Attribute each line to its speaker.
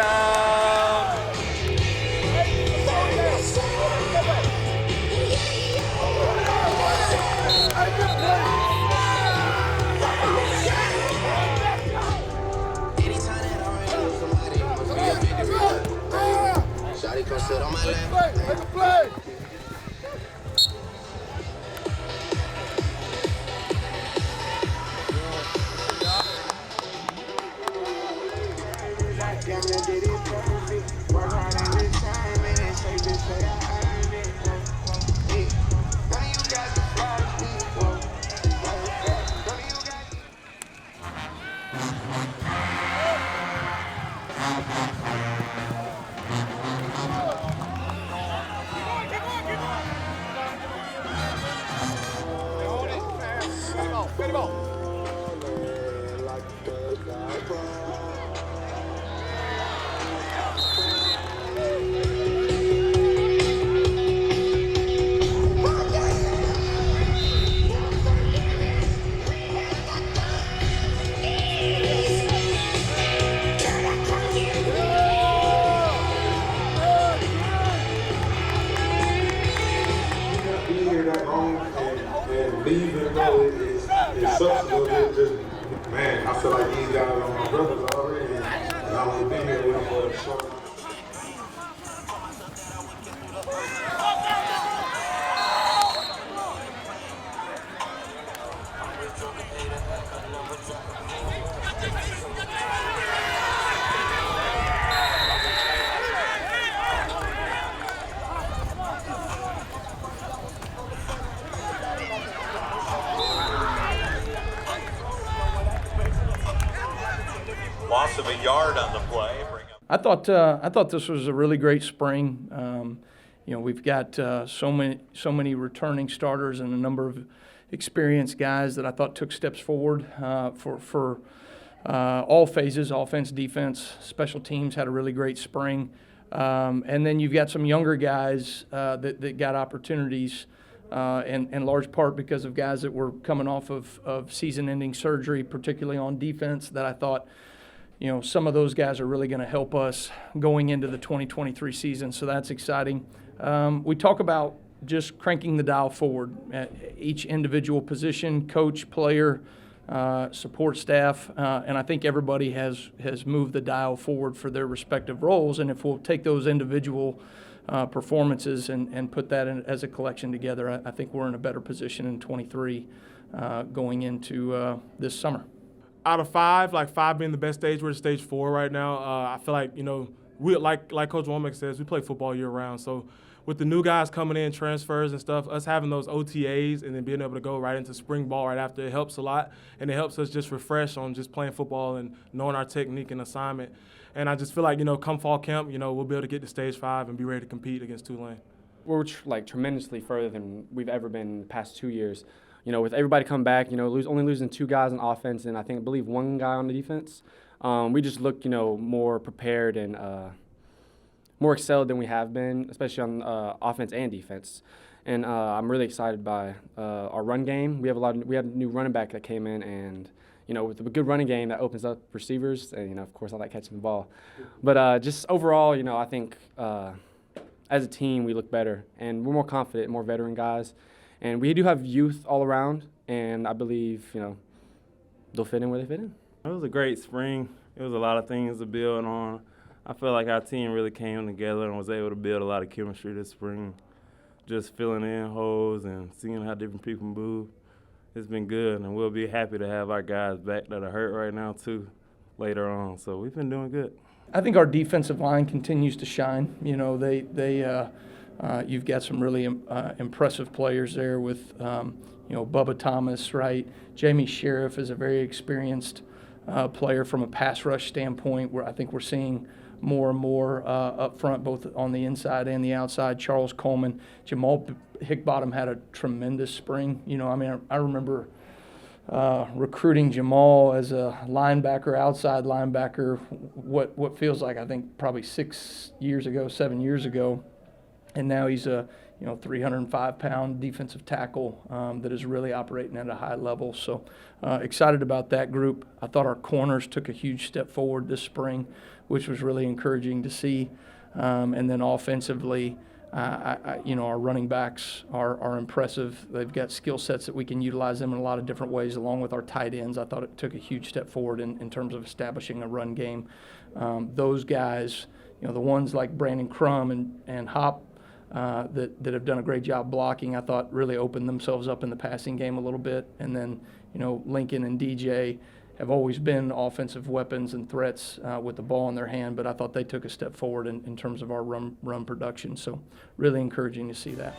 Speaker 1: Touchdown!
Speaker 2: Shawty come sit on my lap. Make a play.
Speaker 3: Leaving, bro, it sucks a little bit. Just, man, I feel like these guys are my brothers already, and I want to be here with them for a short time.
Speaker 1: Loss of a yard on the play.
Speaker 4: I thought this was a really great spring. We've got so many returning starters and a number of experienced guys that I thought took steps forward for all phases: offense, defense, special teams. Had a really great spring, and then you've got some younger guys that got opportunities. In large part because of guys that were coming off of season-ending surgery, particularly on defense, that I thought, some of those guys are really going to help us going into the 2023 season, so that's exciting. We talk about just cranking the dial forward at each individual position, coach, player, support staff, and I think everybody has moved the dial forward for their respective roles, and if we'll take those individual performances and put that in, as a collection together, I think we're in a better position in 23 going into this summer.
Speaker 5: Out of five, like five being the best stage, we're at stage 4 right now. I feel like, we like Coach Womack says, we play football year round. So with the new guys coming in, transfers and stuff, us having those OTAs and then being able to go right into spring ball right after, it helps a lot. And it helps us just refresh on just playing football and knowing our technique and assignment. And I just feel like, come fall camp, we'll be able to get to stage 5 and be ready to compete against Tulane.
Speaker 6: We're tremendously further than we've ever been in the past 2 years. With everybody coming back, only losing 2 guys on offense and I believe 1 guy on the defense. We just look, more prepared and more excelled than we have been, especially on offense and defense. And I'm really excited by our run game. We have a new running back that came in, and with a good running game that opens up receivers. And of course, I like catching the ball. But just overall, I think as a team we look better and we're more confident, more veteran guys. And we do have youth all around, and I believe, they'll fit in where they fit in.
Speaker 7: It was a great spring. It was a lot of things to build on. I feel like our team really came together and was able to build a lot of chemistry this spring. Just filling in holes and seeing how different people move. It's been good, and we'll be happy to have our guys back that are hurt right now, too, later on. So we've been doing good.
Speaker 4: I think our defensive line continues to shine. You've got some really impressive players there with, Bubba Thomas, right? Jamie Sheriff is a very experienced player from a pass rush standpoint, where I think we're seeing more and more up front, both on the inside and the outside. Charles Coleman, Jamal Hickbottom had a tremendous spring. I remember recruiting Jamal as a linebacker, outside linebacker, what feels like, I think, probably 7 years ago. And now he's a 305-pound defensive tackle that is really operating at a high level. So excited about that group. I thought our corners took a huge step forward this spring, which was really encouraging to see. And then offensively, our running backs are impressive. They've got skill sets that we can utilize them in a lot of different ways, along with our tight ends. I thought it took a huge step forward in terms of establishing a run game. Those guys, the ones like Brandon Crum and Hop, that have done a great job blocking, I thought really opened themselves up in the passing game a little bit. And then, Lincoln and DJ have always been offensive weapons and threats with the ball in their hand, but I thought they took a step forward in terms of our run production. So really encouraging to see that.